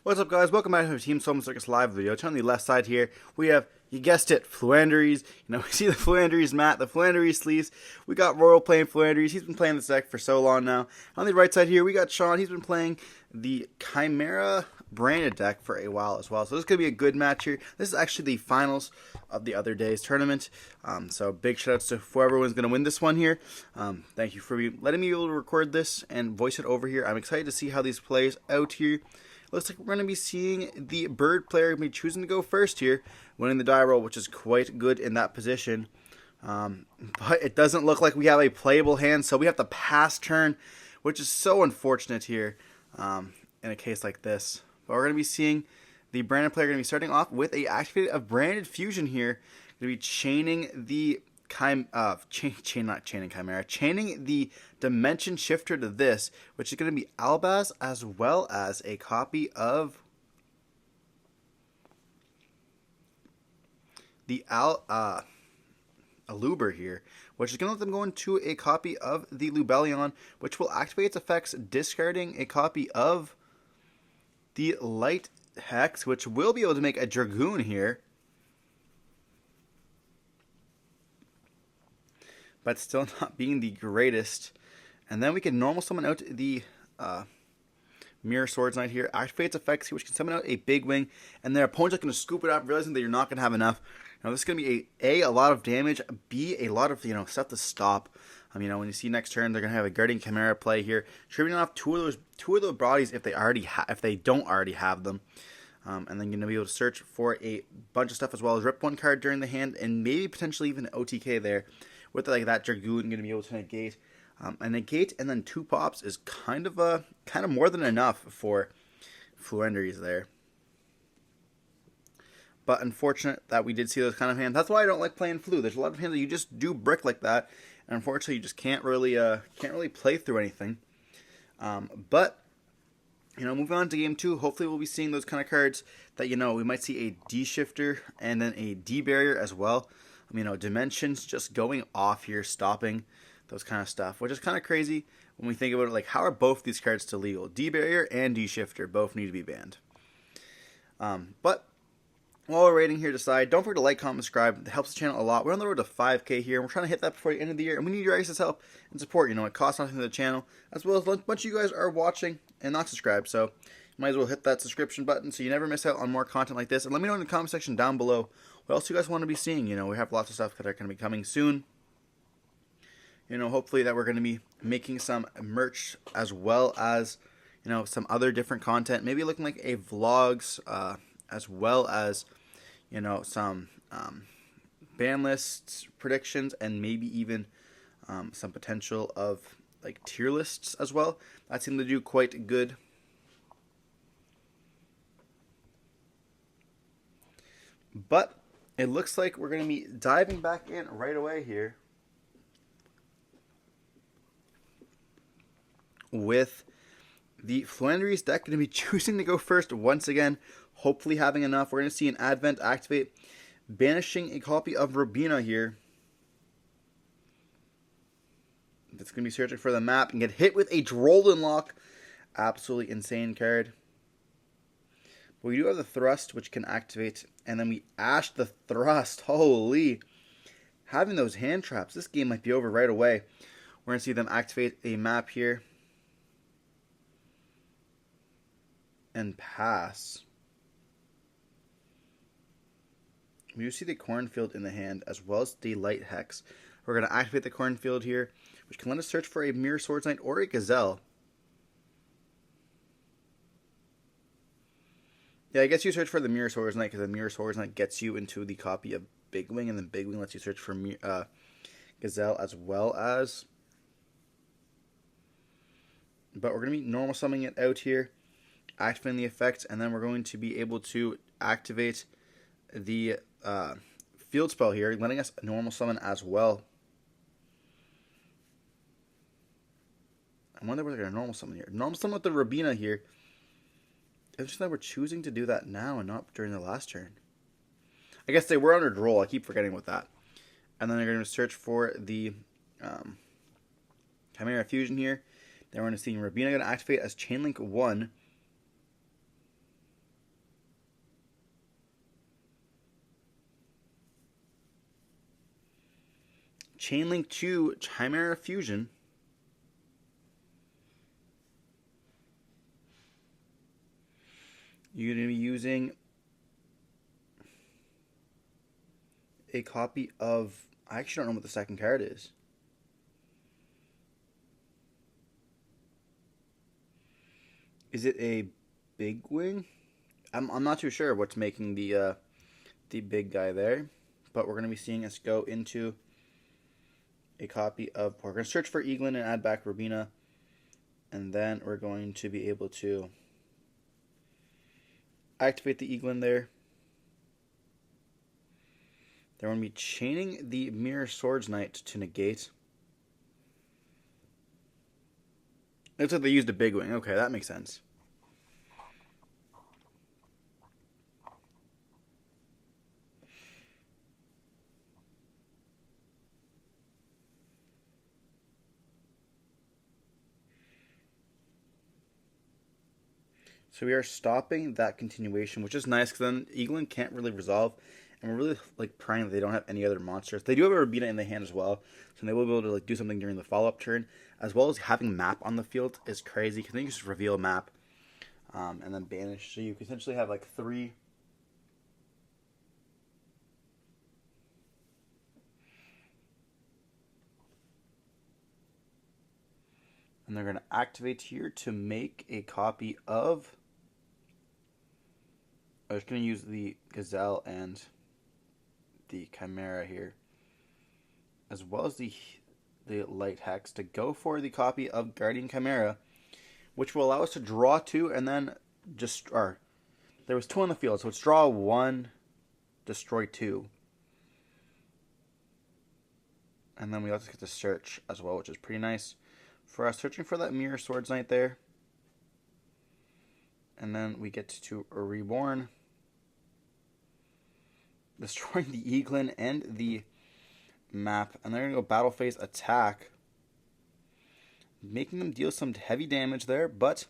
What's up, guys? Welcome back to the Team Solemn Circus live video. On the left side here, we have, you guessed it, Floowandereeze. We see the Floowandereeze mat, the Floowandereeze sleeves. We got Royal playing Floowandereeze. He's been playing this deck for so long now. On the right side here, we got Sean. He's been playing the Chimera branded deck for a while as well. So this is going to be a good match here. This is actually the finals of the other day's tournament. So big shout outs to whoever was going to win this one here. Thank you for letting me be able to record this and voice it over here. I'm excited to see how these plays out here. Looks like we're going to be seeing the bird player be choosing to go first here, winning the die roll, which is quite good in that position. But it doesn't look like we have a playable hand, so we have to pass turn, which is so unfortunate here in a case like this. But we're going to be seeing the branded player going to be starting off with a activated of branded fusion here. Going to be chaining the chaining the dimension shifter to this, which is going to be Albaz, as well as a copy of the Aluber here, which is going to let them go into a copy of the Lubellion, which will activate its effects, discarding a copy of the Light Hex, which will be able to make a Dragoon here. But still not being the greatest. And then we can normal summon out the Mirror Swords Knight here. Activates effects here, which can summon out a big wing. And their opponent's going to scoop it up, realizing that you're not going to have enough. Now this is going to be a lot of damage, B, a lot of stuff to stop. When you see next turn, they're going to have a Guardian Chimera play here, triggering off two of those bodies if they don't already have them. And then you're going to be able to search for a bunch of stuff, as well as rip one card during the hand, and maybe potentially even an OTK there. With that Dragoon going to be able to negate, and then 2 pops is kind of more than enough for Floowandereeze there. But unfortunate that we did see those kind of hands. That's why I don't like playing Flu. There's a lot of hands that you just do brick like that, and unfortunately you just can't really play through anything. But moving on to game 2, hopefully we'll be seeing those kind of cards that we might see a D shifter and then a D barrier as well. Dimensions just going off here, stopping those kind of stuff, which is kind of crazy when we think about it. Like, how are both these cards still legal? D barrier and D shifter both need to be banned. But while we're waiting here to decide, don't forget to like, comment, subscribe. It helps the channel a lot. We're on the road to 5K here, and we're trying to hit that before the end of the year, and we need your guys' help and support. It costs nothing to the channel, as well as a bunch of you guys are watching and not subscribed, so you might as well hit that subscription button so you never miss out on more content like this. And let me know in the comment section down below what else you guys want to be seeing. We have lots of stuff that are going to be coming soon. Hopefully that we're going to be making some merch, as well as, some other different content. Maybe looking like a vlogs, as well as, some ban lists, predictions, and maybe even some potential of like tier lists as well. That seemed to do quite good. But it looks like we're going to be diving back in right away here with the Floowandereeze deck going to be choosing to go first once again, hopefully having enough. We're going to see an Advent activate, banishing a copy of Robina here. That's going to be searching for the map and get hit with a Drolden Lock. Absolutely insane card. But we do have the Thrust, which can activate, and then we Ash the Thrust. Holy. Having those hand traps, this game might be over right away. We're going to see them activate a map here and pass. We do see the Cornfield in the hand, as well as the Light Hex. We're going to activate the Cornfield here, which can let us search for a Mirror Swords Knight or a Gazelle. Yeah, I guess you search for the Mirror Swords Knight, because the Mirror Swords Knight gets you into the copy of Big Wing, and then Big Wing lets you search for Gazelle as well as. But we're going to be normal summoning it out here, activating the effects, and then we're going to be able to activate the field spell here, letting us normal summon as well. I wonder where they're going to normal summon here. Normal summon with the Robina here. It's just that we're choosing to do that now and not during the last turn. I guess they were under Droll. I keep forgetting with that. And then they're going to search for the Chimera Fusion here. Then we're going to see Robina going to activate as Chainlink 1. Chainlink 2 Chimera Fusion. You're going to be using a copy of... I actually don't know what the second card is. Is it a big wing? I'm not too sure what's making the big guy there. But we're going to be seeing us go into a copy of... We're going to search for Eaglin and add back Robina. And then we're going to be able to activate the Eaglin there. Then we're going to be chaining the Mirror Swords Knight to negate. Looks like they used a big wing. Okay, that makes sense. So we are stopping that continuation, which is nice because then Eaglin can't really resolve. And we're really like praying that they don't have any other monsters. They do have a Robina in the hand as well, so they will be able to like do something during the follow-up turn, as well as having map on the field is crazy because then you can just reveal a map and then banish. So you can essentially have like 3. And they're going to activate here to make a copy of... I was going to use the Gazelle and the Chimera here, as well as the Light Hex, to go for the copy of Guardian Chimera, which will allow us to draw 2 and then just... Or, there was 2 on the field, so it's draw 1, destroy 2. And then we also get to search as well, which is pretty nice for us, searching for that Mirror Swords Knight there. And then we get to Reborn, destroying the Eaglin and the map. And they're going to go Battle Phase Attack, making them deal some heavy damage there. But,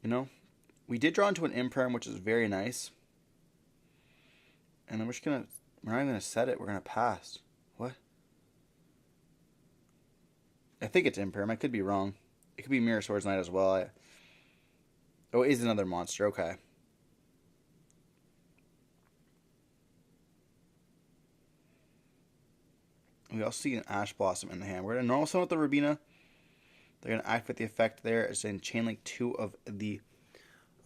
you know, we did draw into an Imperm, which is very nice. And then we're not even going to set it, we're going to pass. What? I think it's Imperm. I could be wrong. It could be Mirror Swords Knight as well. Oh, it is another monster. Okay. We also see an Ash Blossom in the hand. We're going to normal summon with the Robina. They're going to activate the effect there as in Chainlink 2 of the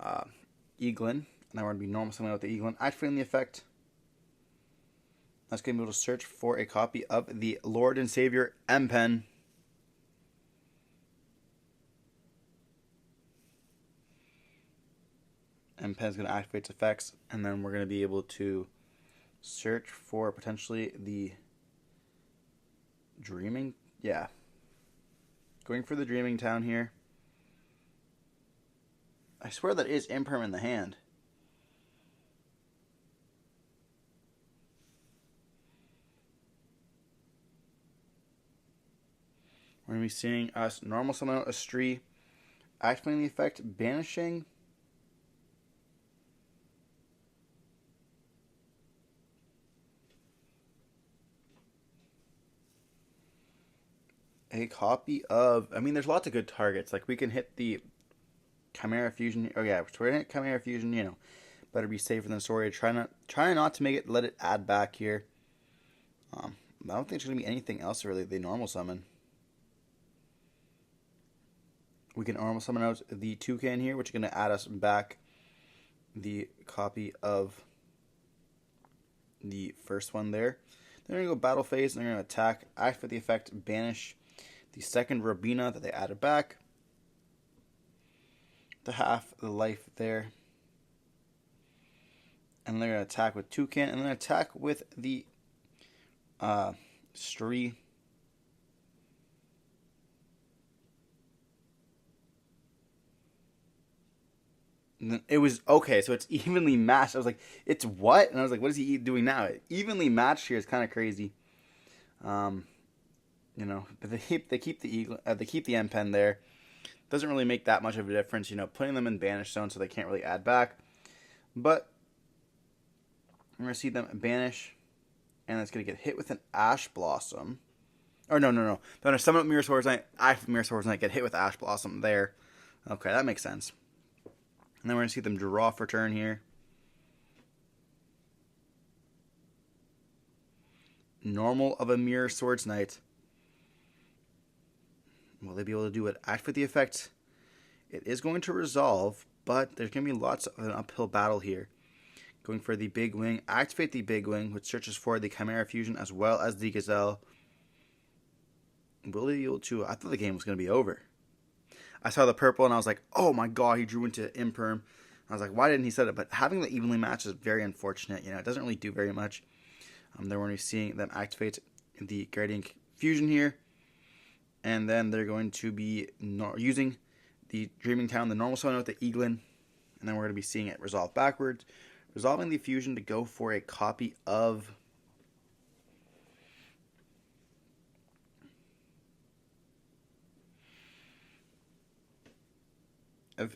Eaglin. And then we're going to be normal summoning with the Eaglin. Activating the effect. That's going to be able to search for a copy of the Lord and Savior M-Pen. M-Pen is going to activate its effects, and then we're going to be able to search for potentially the Dreaming. Yeah. Going for the Dreaming Town here. I swear that is Imperm in the hand. We're going to be seeing us normal summon out a Stree, activating the effect, banishing a copy of... I mean, there's lots of good targets. Like, we can hit the Chimera Fusion. Oh, yeah, we're going to hit Chimera Fusion, you know. Better be safer than sorry. Try not to make it, let it add back here. I don't think there's going to be anything else, really, they normal summon. We can normal summon out the Toucan here, which is going to add us back the copy of the first one there. They're going to go Battle Phase, and they're going to attack, activate the effect, banish the second Robina that they added back to half the life there. And they're going to attack with Toucan, and then attack with the Stree. And then it was, okay, so it's evenly matched. I was like, it's what? And I was like, what is he doing now? Evenly matched here is kind of crazy. You know, but they keep the M-Pen there. Doesn't really make that much of a difference, you know, putting them in banish zone so they can't really add back. But we're going to see them banish, and it's going to get hit with an Ash Blossom. Or no. They're going to summon up Mirror Swords Knight, activate Mirror Swords Knight, get hit with Ash Blossom there. Okay, that makes sense. And then we're going to see them draw for turn here. Normal of a Mirror Swords Knight. Will they be able to do it? Activate the effect. It is going to resolve, but there's going to be lots of an uphill battle here. Going for the Big Wing. Activate the Big Wing, which searches for the Chimera Fusion as well as the Gazelle. Will they be able to? I thought the game was going to be over. I saw the purple and I was like, oh my god, he drew into Imperm. I was like, why didn't he set it? But having the evenly match is very unfortunate. It doesn't really do very much. Then we're going to be seeing them activate the Guardian Fusion here. And then they're going to be using the Dreaming Town, the normal summon with the Eaglin. And then we're going to be seeing it resolve backwards. Resolving the fusion to go for a copy of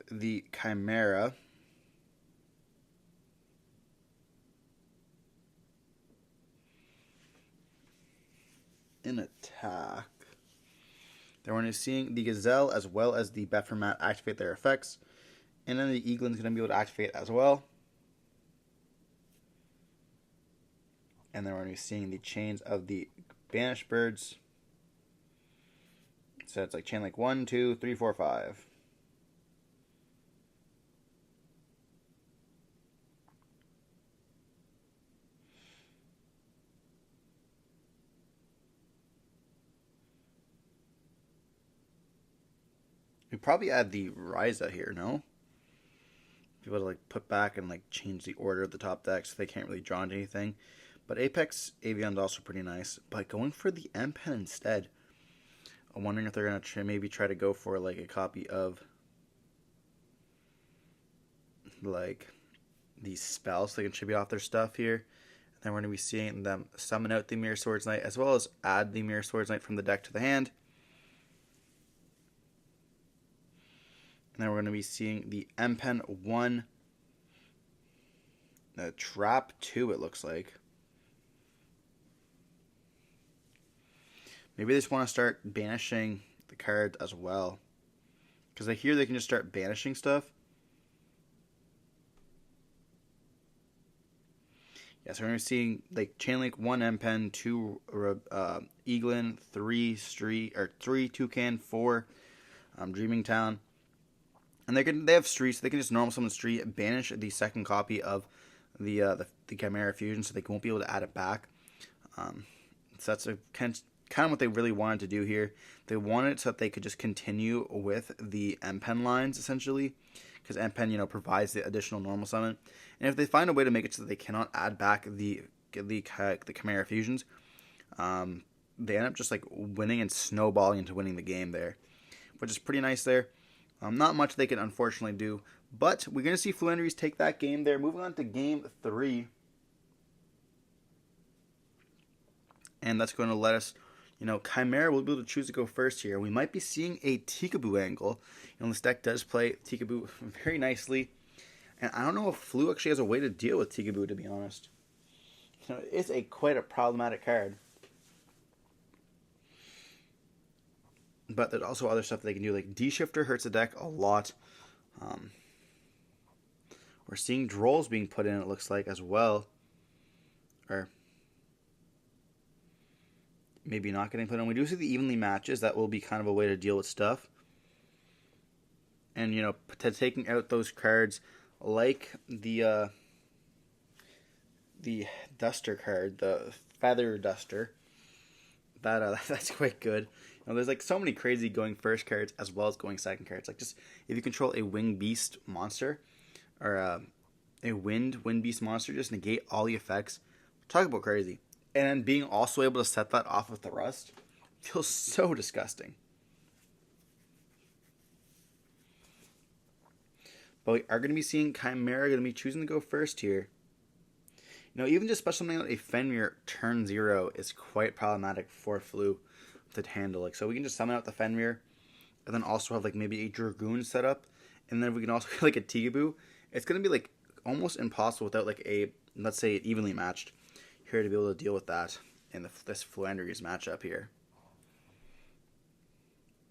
the Chimera. In attack. Then we're going to be seeing the Gazelle as well as the Bephomet activate their effects. And then the Eaglin's going to be able to activate as well. And then we're going to be seeing the chains of the Banished Birds. So it's like chain like 1, 2, 3, 4, 5. We probably add the Ryza here, no? Be able to like put back and like change the order of the top deck so they can't really draw into anything. But Apex Avion's also pretty nice. But going for the M-Pen instead, I'm wondering if they're going to maybe try to go for like a copy of like these spells so they can tribute off their stuff here. And then we're going to be seeing them summon out the Mirror Swords Knight as well as add the Mirror Swords Knight from the deck to the hand. And then we're going to be seeing the M-Pen 1, the Trap 2 it looks like. Maybe they just want to start banishing the card as well. Because I hear they can just start banishing stuff. Yeah, so we're going to be seeing like Chainlink 1 M-Pen, 2 Eaglin, 3 Toucan, 4 Dreaming Town. And they have Street, so they can just normal summon Street, banish the second copy of the Chimera Fusion, so they won't be able to add it back. So that's kind of what they really wanted to do here. They wanted it so that they could just continue with the M-Pen lines, essentially, because M-Pen, provides the additional normal summon. And if they find a way to make it so that they cannot add back the Chimera Fusions, they end up just like winning and snowballing into winning the game there, which is pretty nice there. Not much they can unfortunately do, but we're going to see Floowandereeze take that game there. Moving on to game 3. And that's going to let us, Chimera will be able to choose to go first here. We might be seeing a Tikaboo angle. This deck does play Tikaboo very nicely. And I don't know if Flu actually has a way to deal with Tikaboo, to be honest. It's quite a problematic card. But there's also other stuff that they can do, like D-Shifter hurts the deck a lot. We're seeing Drolls being put in, it looks like, as well. Or maybe not getting put in. We do see the evenly matches. That will be kind of a way to deal with stuff. And, taking out those cards like the Duster card, the Feather Duster. That's quite good. There's like so many crazy going first cards as well as going second cards. Like just if you control a Wing Beast monster or a Wind Beast monster, just negate all the effects. Talk about crazy. And then being also able to set that off with the Rust feels so disgusting. But we are going to be seeing Chimera going to be choosing to go first here. Even just special something like a Fenrir turn 0 is quite problematic for Flu to handle. So we can just summon out the Fenrir and then also have like maybe a Dragoon set up. And then we can also like a Tikaboo. It's going to be like almost impossible without like a, let's say, evenly matched here to be able to deal with that in this Floowandereeze matchup here.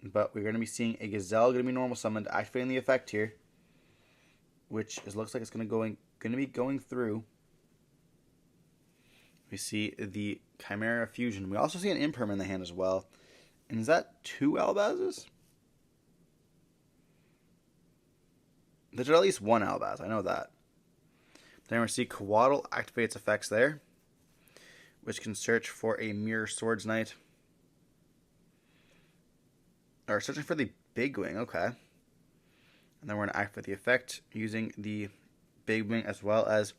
But we're going to be seeing a Gazelle going to be normal summoned, activating the effect here, which looks like it's going to be going through. We see the Chimera fusion. We also see an Imperm in the hand as well. And is that 2 Albazes? There's at least 1 Albaz, I know that. Then we see Coatl activates effects there, which can search for a Mirror Swords Knight. Or searching for the Big Wing, okay. And then we're going to activate the effect using the Big Wing as well as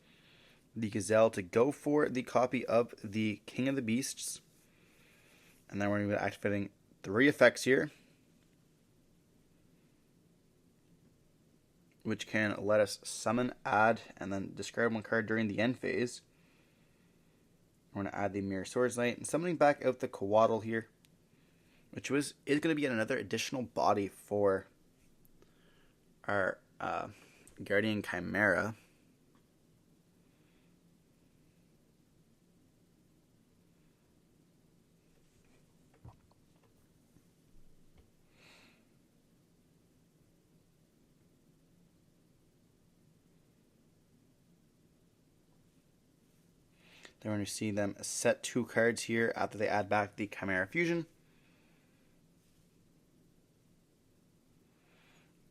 the Gazelle to go for the copy of the King of the Beasts. And then we're going to be activating 3 effects here, which can let us summon, add, and then discard 1 card during the end phase. We're going to add the Mirror Swords Knight and summoning back out the Coatl here, which is going to be another additional body for our Guardian Chimera. Then we're going to see them set 2 cards here after they add back the Chimera Fusion.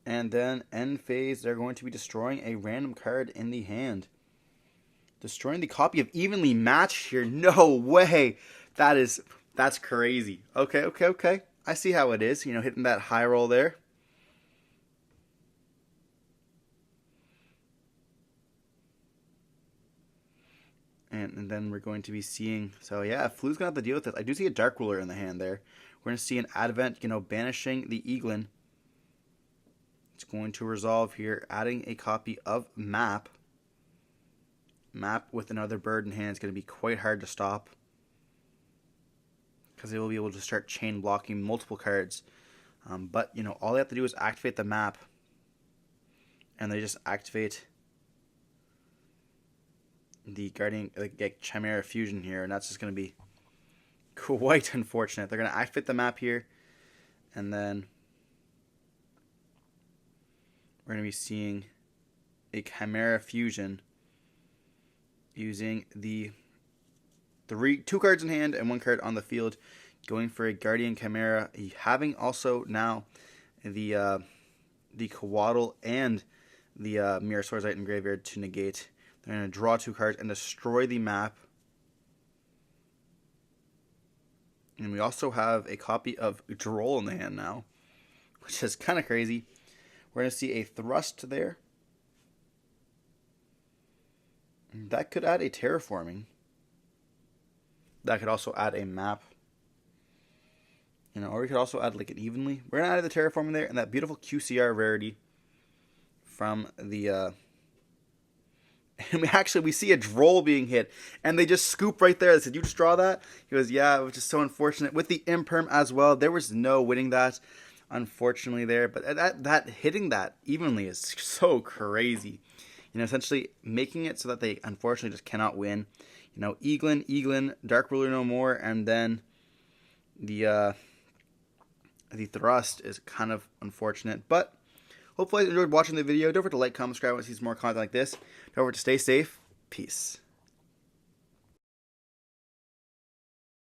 And then end phase, they're going to be destroying a random card in the hand. Destroying the copy of Evenly Matched here. No way. That's crazy. Okay. I see how it is. Hitting that high roll there. And then we're going to be seeing, so yeah, Flu's going to have to deal with this. I do see a Dark Ruler in the hand there. We're going to see an Advent, banishing the Eaglin. It's going to resolve here, adding a copy of Map. Map with another bird in hand is going to be quite hard to stop, because they will be able to start chain blocking multiple cards. But, all they have to do is activate the Map, and they just activate the Guardian Chimera Fusion here, and that's just going to be quite unfortunate. They're going to activate the Map here, and then we're going to be seeing a Chimera Fusion using the 2 cards in hand and 1 card on the field, going for a Guardian Chimera, having also now the Coatl and the Mirror Swords Knight in graveyard to negate. They're going to draw 2 cards and destroy the Map. And we also have a copy of Duel in the hand now, which is kind of crazy. We're going to see a Thrust there. That could add a Terraforming. That could also add a Map. Or we could also add like an Evenly. We're going to add the Terraforming there, and that beautiful QCR rarity from the... And we see a Droll being hit, and they just scoop right there. They said, "You just draw that?" He goes, "Yeah," which is so unfortunate. With the Imperm as well, there was no winning that, unfortunately, there. But that hitting that evenly is so crazy. Essentially making it so that they unfortunately just cannot win. Eaglin, Dark Ruler no more, and then the Thrust is kind of unfortunate. But hopefully you enjoyed watching the video. Don't forget to like, comment, subscribe, and see some more content like this. Don't forget to stay safe. Peace.